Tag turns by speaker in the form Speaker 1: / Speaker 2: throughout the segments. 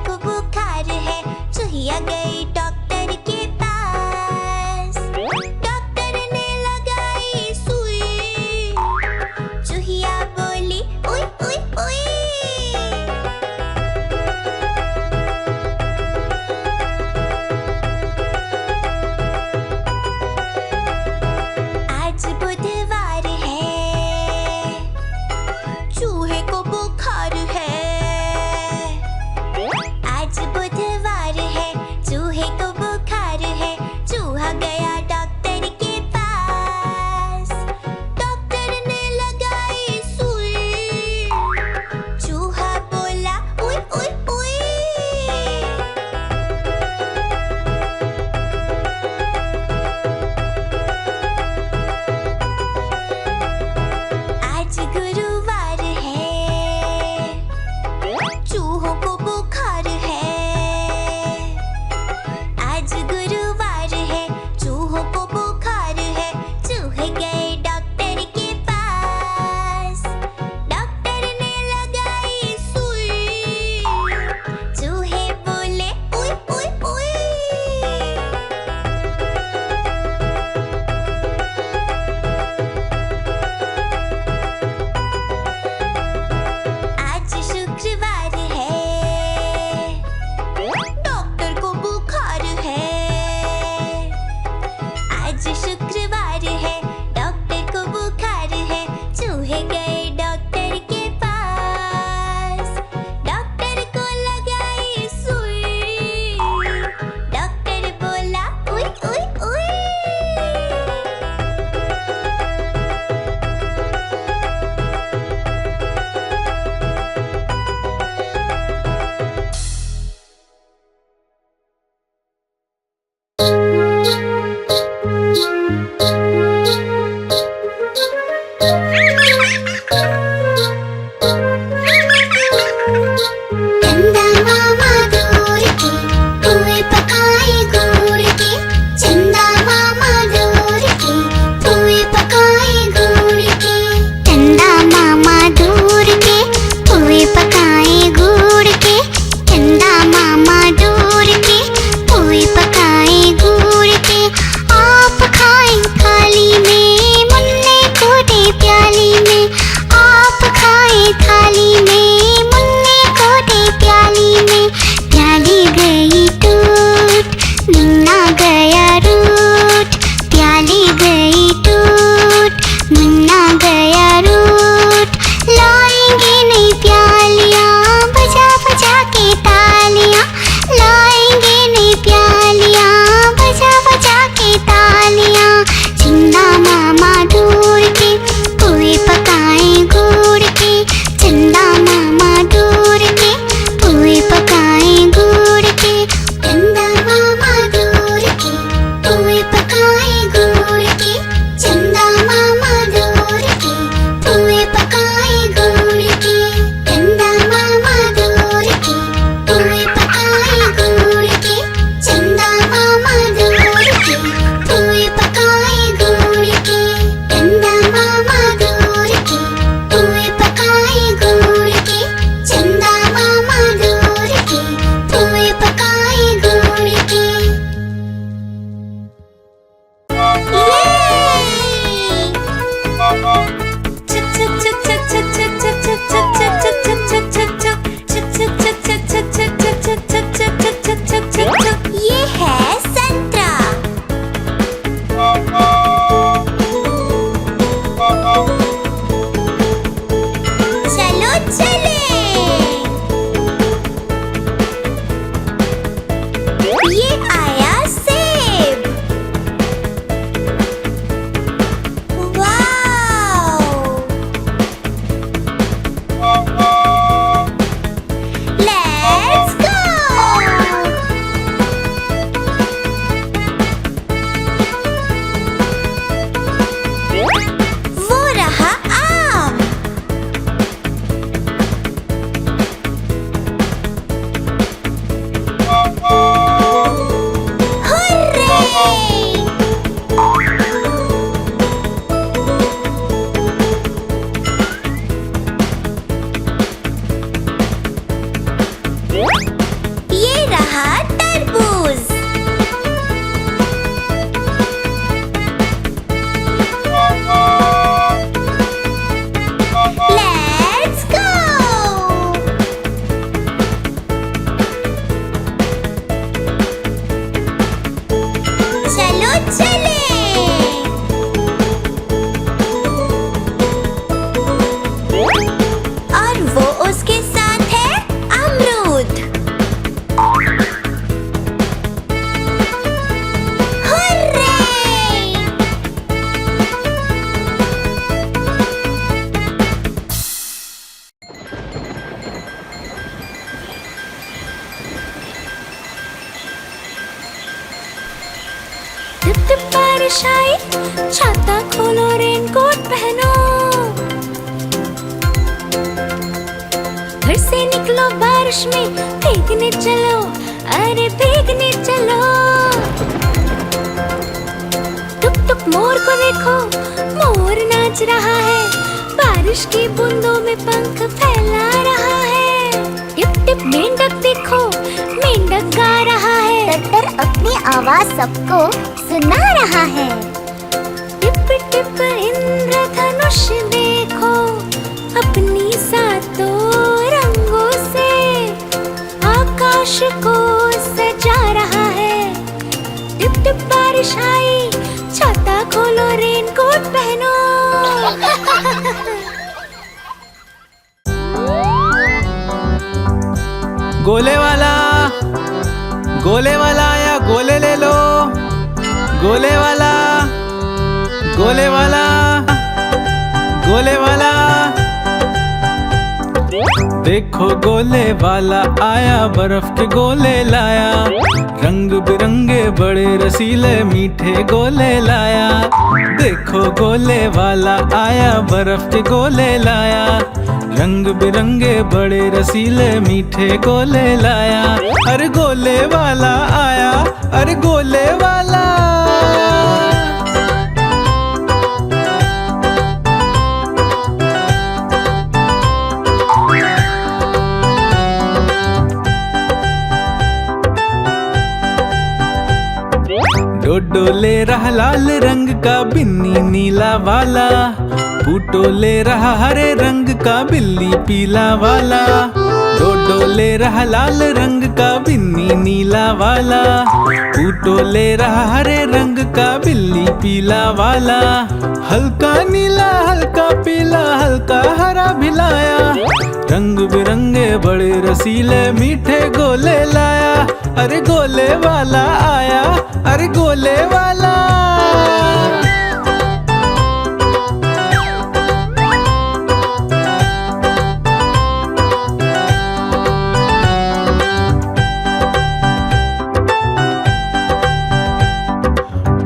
Speaker 1: को बुखार है, चूहिया गई डॉक्टर के पास। डॉक्टर ने लगाई सुई, चूहिया बोली उई उई उई। आज बुधवार है, चूहे को बुखार है। आज बुधवार है, चूहे को बुखार है, चूहा गया डॉक्टर के पास। डॉक्टर ने लगाई सुई, चूहा बोला उई उई उई। आज गुरुवार है, चूहों को बुखार है। आज गुरुवार है, चूहों को बुखार है, चूहे गए डॉक्टर के पास। डॉक्टर ने लगाई सुई, चूहे बोले उई उई उई। आज शुक्रवार है, डॉक्टर को बुखार है। आज शुक्रवार है, डॉक्टर को बुखार है, चूहे गए डॉक्टर के पास। डॉक्टर को लगाई सुई, डॉक्टर बोला उई उई उई। चंदा मामा दूर के पुए पकाए गुड़ के। चंदा मामा दूर के पुए पकाए गुड़ के। चंदा मामा दूर के पुए पकाए गुड़ के। चंदा मामा दूर के पुए पकाए गुड़ के। आप खाए थाली में, मुन्ने को दे प्याली में। आप खाए थाली में, मुन्ने को दे प्याली में। प्याली गई टूट, मुन्ना गया रूठ। प्याली गई टूट, मुन्ना गया रूठ। लाएंगे नई प्यालियाँ, बजा बजा के तालियाँ। लाएंगे नई प्यालियाँ, बजा बजा के तालियाँ। चंदा मामा दूर के पुए पकाए गुड़ के। चंदा मामा दूर के पुए पकाए गुड़ के। चंदा मामा दूर के पुए पकाए गुड़ के। चंदा मामा दूर के पुए पकाए गुड़ के। चंदा मामा दूर के पुए पकाए गुड़ के। चंदा मामा दूर के पुए पकाए गुड़ के। चंदा मामा दूर के पुए पकाए गुड़ के। चंदा मामा दूर के पुए पकाए गुड़ के। ये है संतरा। चलो चले। ये आया सेब। Wow, let's go. वो रहा आम। बारिश आई, छाता खोलो रेनकोट पहनो। घर से निकलो बारिश में, भीगने चलो, अरे भीगने चलो। टुक टुक मोर को देखो, मोर नाच रहा है, बारिश की बूंदों में पंख फैला रहा है। टिप टिप मेंढक देखो, मेंढक गा रहा है,
Speaker 2: टट्टर अपनी आवाज सबको सुना रहा है।
Speaker 1: टिप टिप इंद्रधनुष देखो, अपनी सातों रंगों से आकाश को सजा रहा है। टिप टिप बारिश आई, छाता खोलो रेनकोट पहनो।
Speaker 3: गोले वाला आया, गोले ले लो। गोले वाला, गोले वाला, गोले वाला। देखो गोले वाला आया, बर्फ के गोले लाया, रंग बिरंगे बड़े रसीले मीठे गोले लाया। देखो गोले वाला आया, बर्फ के गोले लाया, रंग बिरंगे बड़े रसीले मीठे गोले लाया। अरे गोले वाला आया, अरे गोले वाला। डोडो ले रहा लाल रंग का बिन्नी नीला वाला, फूटो ले रहा हरे रंग का बिल्ली पीला वाला। डोडो ले रहा लाल रंग का बिन्नी नीला वाला, फूटो ले रहा हरे रंग का बिल्ली पीला वाला। हल्का नीला हल्का पीला हल्का हरा भिलाया, रंग बिरंगे बड़े रसीले मीठे गोले लाया। अरे गोले वाला आया, अरे गोले वाला।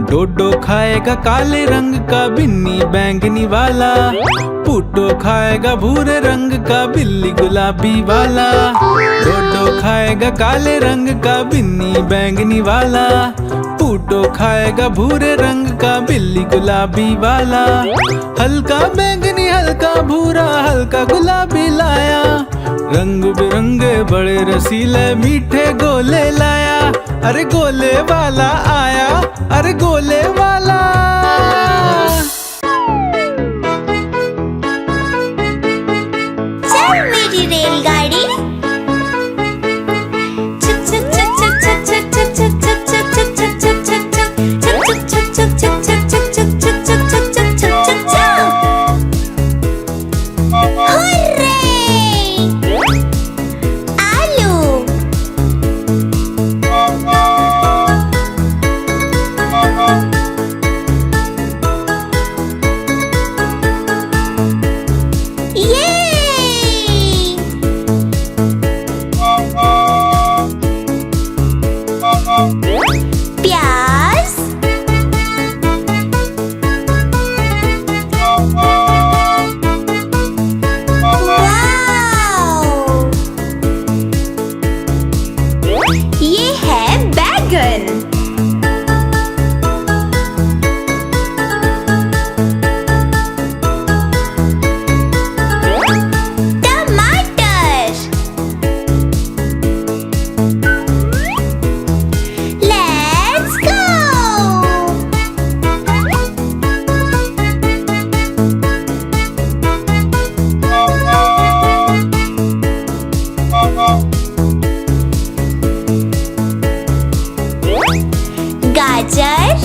Speaker 3: डोडो खाएगा काले रंग का बिन्नी बैंगनी वाला, पुट्टो खाएगा भूरे रंग का बिल्ली गुलाबी वाला। डोडो खाएगा काले रंग का बिन्नी बैंगनी वाला, पुट्टो खाएगा भूरे रंग का बिल्ली गुलाबी वाला। हल्का बैंगनी हल्का भूरा हल्का गुलाबी लाया, रंग बिरंगे बड़े रसीले मीठे गोले लाया। अरे गोले वाला आया, अरे गोले वाला।
Speaker 1: चल मेरी रेलगाड़ी, प्याज, ये है बैगन, टमाटर, लेट्स गो। गाजर,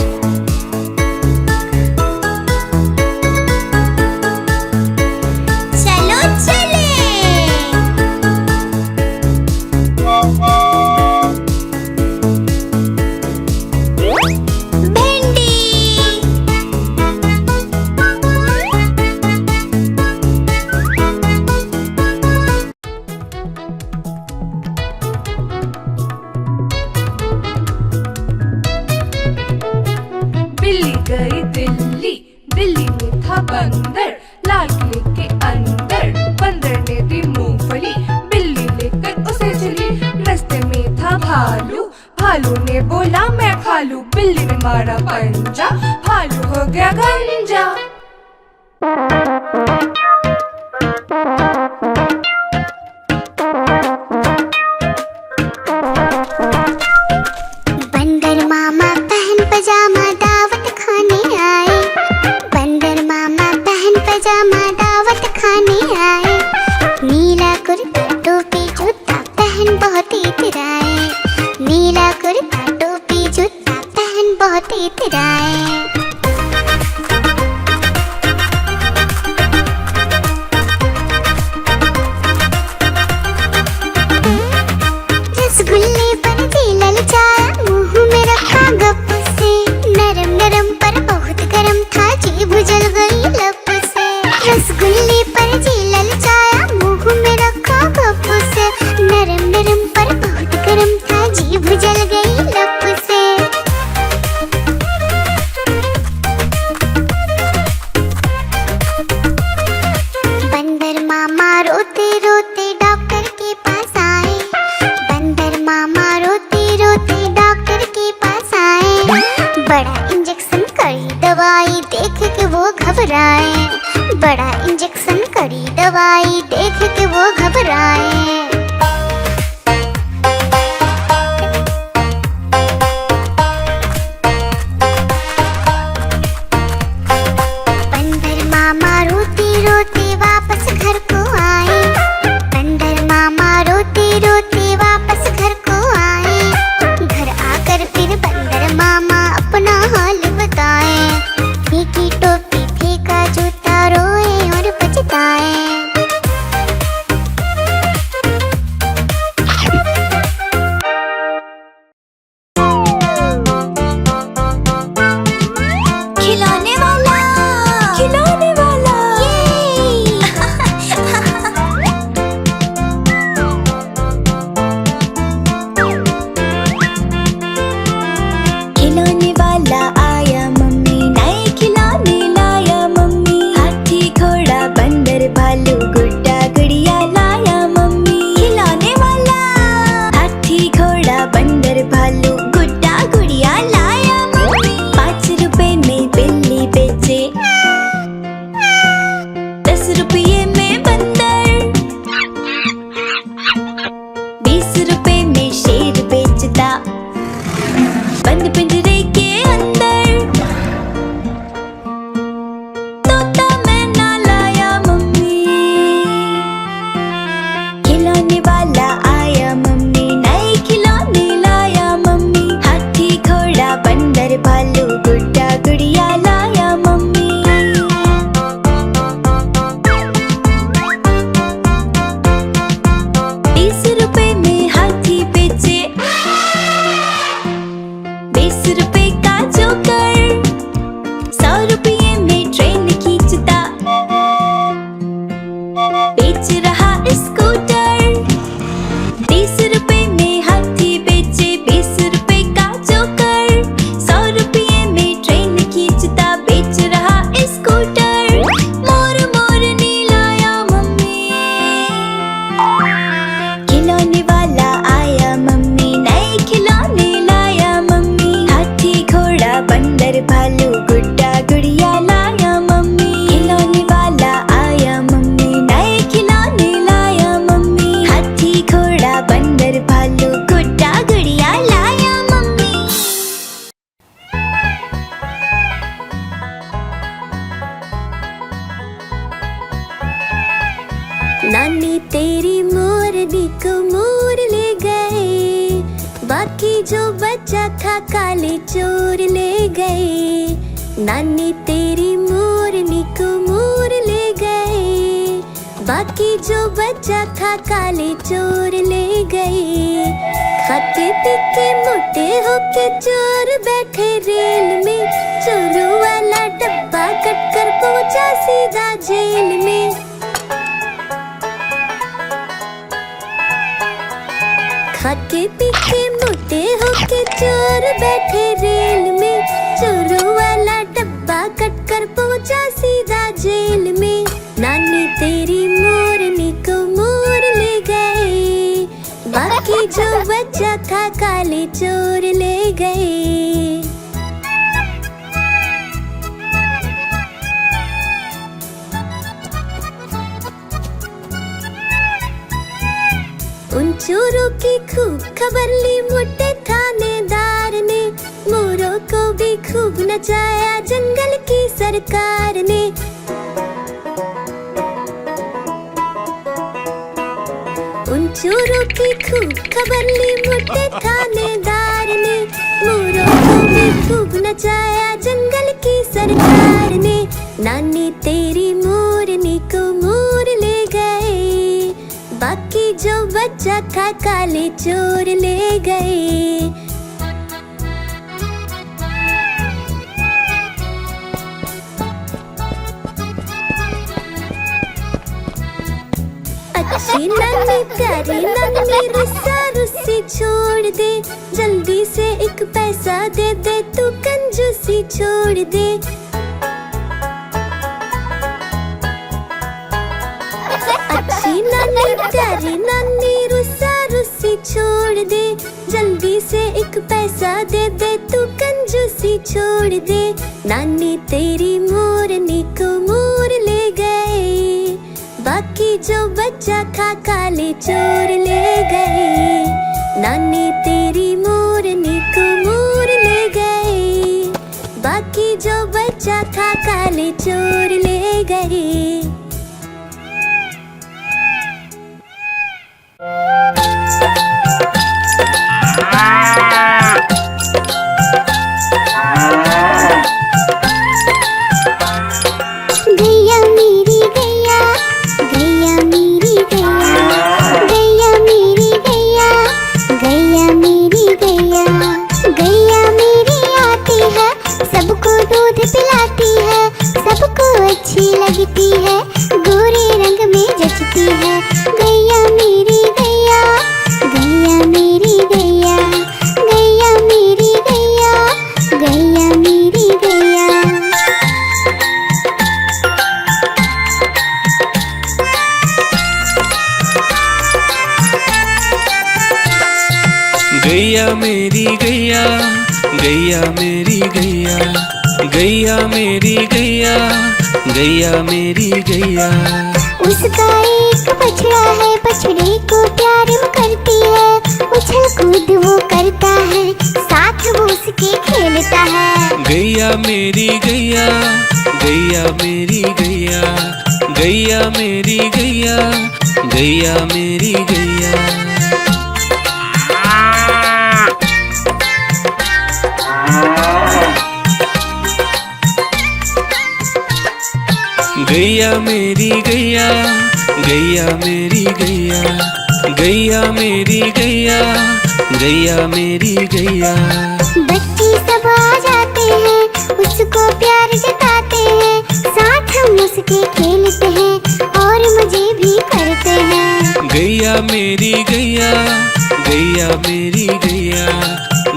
Speaker 1: चलो चले। भिंडी,
Speaker 4: बंदर, लाल किले के अंदर बंदर ने दी मूंगफली, बिल्ली लेकर उसे चली, रास्ते में था भालू, भालू ने बोला मैं खा लूं, बिल्ली ने मारा पंजा, भालू हो गया गंजा।
Speaker 2: बंदर मामा पहन पजामा दावत खाने आए, बंदर मामा पहन पजामा दावत खाने आए, नीला कुर्ता टोपी जूता पहन बहुत इतराए, नीला कुर्ता टोपी जूता पहन बहुत इतराए। रसगुल्ले पर जी ललचाया, मुंह में रखा गप से, नरम नरम पर बहुत गरम था, जीभ जल गई लप से। रसगुल्ले पर जी ललचाया, मुंह में रखा गप से, नरम नरम पर बहुत गरम था, जीभ जल गई लप से। बंदर मामा रोते रोते डॉक्टर के पास आए, बंदर मामा रोते रोते डॉक्टर के पास आए, बड़ा इंजेक्शन कड़ी दवाई देख के वो घबराए, बड़ा इंजेक्शन कड़ी दवाई देख के वो घबराए। बंदर मामा रोते रोते वापस घर को आए, बंदर मामा रोते रोते वापस घर को आए, घर आकर फिर बंदर मामा अपना हाल बताए, फीकी टोपी फेंका जूता रोए और पछताए।
Speaker 1: खिलौने वाला, खिलौने वाला, खिलौने वाला आया मम्मी, नए खिलौने लाया मम्मी, हाथी घोड़ा बंदर भालू गुड्डा गुड़िया लाया मम्मी। खिलौने वाला हाथी घोड़ा बंदर भालू गुड्डा गुड़िया लाया मम्मी। 5 रुपए में बिल्ली बेचे, 10 रुपये में बंदर, 20 रुपए में शेर बेचता, बंद पिंजरे के अंदर। तोता मैना लाया मम्मी, खिलौने वाला आया मम्मी, नए खिलौने लाया मम्मी, हाथी घोड़ा बंदर भालू गुड्डा गुड़िया लाया मम्मी। 20 रुपए में हाथी बेचे, 20 रुपए का जोकर, 100 रुपये में ट्रेन खींचता, बेच रहा स्कूटर। 30 रुपए में हाथी बेचे, 20 रुपए का जोकर, 100 रुपये में ट्रेन खींचता, बेच रहा स्कूटर। मोर मोरनी लाया मम्मी, खिलौने वाला आया मम्मी, नए खिलौने लाया मम्मी, हाथी घोड़ा बंदर भालू गुड्डा गुड़िया लाया मम्मी। खिलौने वाला आया मम्मी, नए खिलौने लाया मम्मी, हाथी घोड़ा बंदर भालू गुड्डा गुड़िया लाया मम्मी। नानी तेरी मोरनी को मोर ले गए, बाकी जो बचा था काले चोर ले गए। नानी तेरी मोरनी को मोर ले गए, बाकी जो बचा था काले चोर ले गए। खाते पीते मोटे होके चोर बैठे रेल में, चोरों वाला डब्बा कट कर पहुंचा सीधा जेल में। खाके पीके मोटे होके चोर बैठे रेल में, चोरों वाला डब्बा पापा कट कर पहुंचा सीधा जेल में। नानी तेरी मोरनी को मोर ले गए, बाकी जो बच्चा था काले चोर ले गए। उन चोरों की खूब खबर ली मोटे थानेदार ने, मोरों को भी खूब नचाया जंगल की सरकार ने। उन चोरों की खूब खबर ली मोटे थानेदार ने, मोरों को भी खूब नचाया जंगल की सरकार ने। नानी तेरी मोरनी को मोर ले गए, बाकी जो बच्चा था काले चोर ले गए। अच्छी नानी प्यारी नानी रुस्सा रुस्सी छोड़ दे, जल्दी से एक पैसा दे दे तू कंजूसी छोड़ दे। अच्छी नानी प्यारी नानी रुस्सा रुस्सी छोड़ दे, जल्दी से एक पैसा दे दे तू कंजूसी छोड़ दे। नानी तेरी मोरनी को मोर ले गए, बाकी जो बच्चा था काले चोर ले गए। नानी तेरी मोरनी को मोर ले गए, बाकी जो बच्चा था काले चोर ले गए।
Speaker 2: अच्छी लगती है, गोरे रंग में जचती है। गैया मेरी गैया, गैया मेरी गैया, गैया मेरी गैया, गैया मेरी गैया।
Speaker 3: गैया मेरी गैया, गैया मेरी गैया, गैया मेरी गैया, गैया मेरी गैया।
Speaker 2: उसका एक बछड़ा है, बछड़े को प्यार वो करती है, उछल कूद वो करता है, साथ वो उसके खेलता है।
Speaker 3: गैया मेरी गैया, गैया मेरी गैया, गैया मेरी गैया, गैया मेरी गैया। गैया मेरी गैया, गैया मेरी गैया, गैया मेरी गैया, गैया मेरी गैया।
Speaker 2: बच्चे सब आ जाते हैं, उसको प्यार जताते हैं, साथ हम उसके खेलते हैं और मजे भी करते हैं।
Speaker 3: गैया मेरी गैया, गैया मेरी गैया,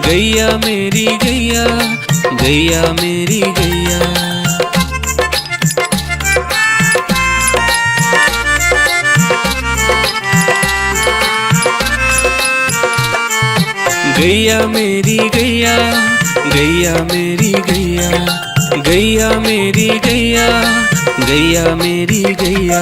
Speaker 3: गैया मेरी गैया, गैया मेरी गैया। गैया मेरी गैया, गैया मेरी गैया, गैया मेरी गैया, गैया मेरी गैया।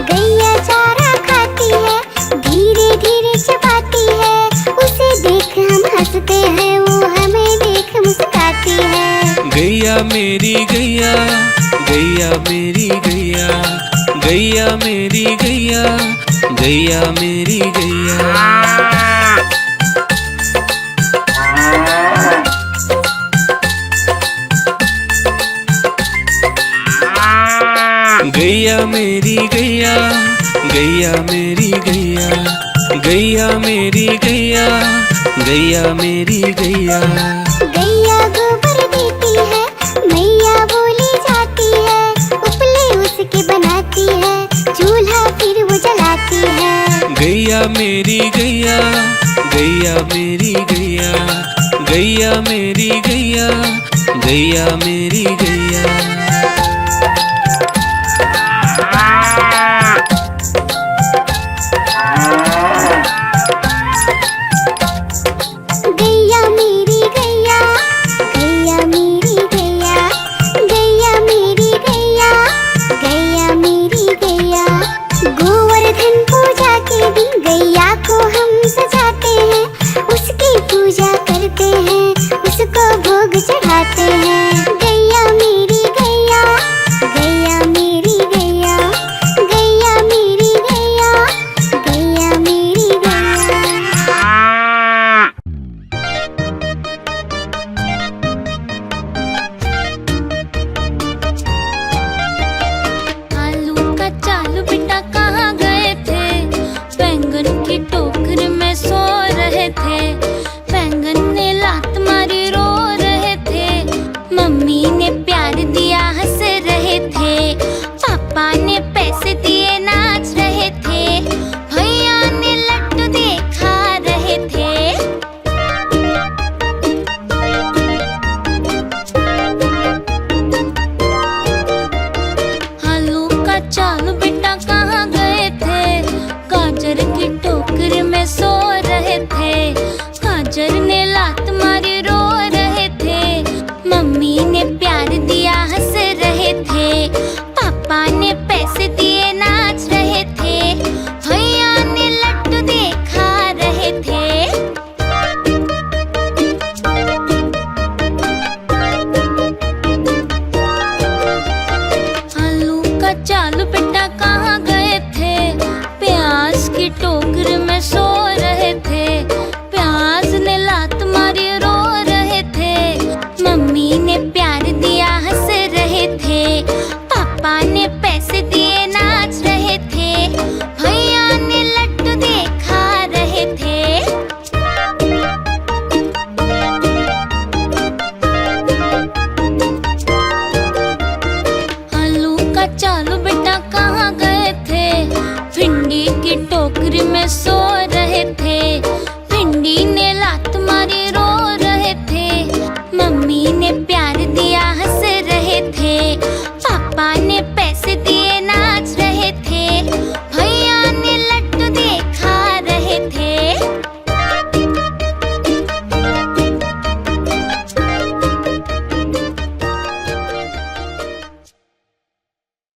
Speaker 2: गैया चारा खाती है, धीरे धीरे चबाती है, उसे देख हम हंसते हैं, वो हमें देख मुस्कुराती है।
Speaker 3: गैया मेरी गैया, गैया मेरी गैया, गैया मेरी गैया, गैया मेरी गैया। गैया मेरी गैया, गैया मेरी गैया, गैया मेरी गैया, गैया मेरी गैया।
Speaker 2: गैया गोबर देती है, मैया बोली जाती है, उपले उसके बनाती है, चूल्हा फिर वो जलाती है।
Speaker 3: गैया मेरी गैया, गैया मेरी गैया, गैया मेरी गैया, गैया मेरी गैया।
Speaker 2: गैया मेरी गैया, गैया मेरी गैया, गैया मेरी गैया, गैया मेरी गैया। गोवर्धन पूजा के दिन गैया को हम सजाते हैं, उसकी पूजा करते हैं, उसको भोग चढ़ाते हैं। गैया मेरी गैया, गैया मेरी गैया, गैया मेरी गैया, गैया मेरी गैया।
Speaker 1: आलू का चालू बेटा कहाँ गए थे? बैंगन की टोकरी में सो रहे थे। बैंगन ने लात मारी रो रहे थे। मम्मी ने प्यार दिया हंस रहे थे। पापा ने पैसे दिए नाच रहे थे। भैया ने लड्डू दे खा रहे थे। आलू का चालू बेटा कहाँ गए थे? गाजर की टोकरी में सो रहे थे। गाजर ने लात मारी रो रहे थे। मम्मी ने प्यार दिया हंस रहे थे। पापा ने पैसे दिए नाच रहे थे। भैया ने लड्डू दे खा रहे थे। आलू का चालू बेटा कहाँ गए थे? प्याज की टोकरी में सो रहे थे। प्याज ने लात मारी रो रहे थे। मम्मी ने प्यार दिया हंस रहे थे। पापा ने पैसे दिए नाच रहे थे। भैया ने लड्डू दे खा रहे थे। आलू का चालू बेटा कहाँ गए थे? भिंडी की टोकरी में सो रहे थे। भिंडी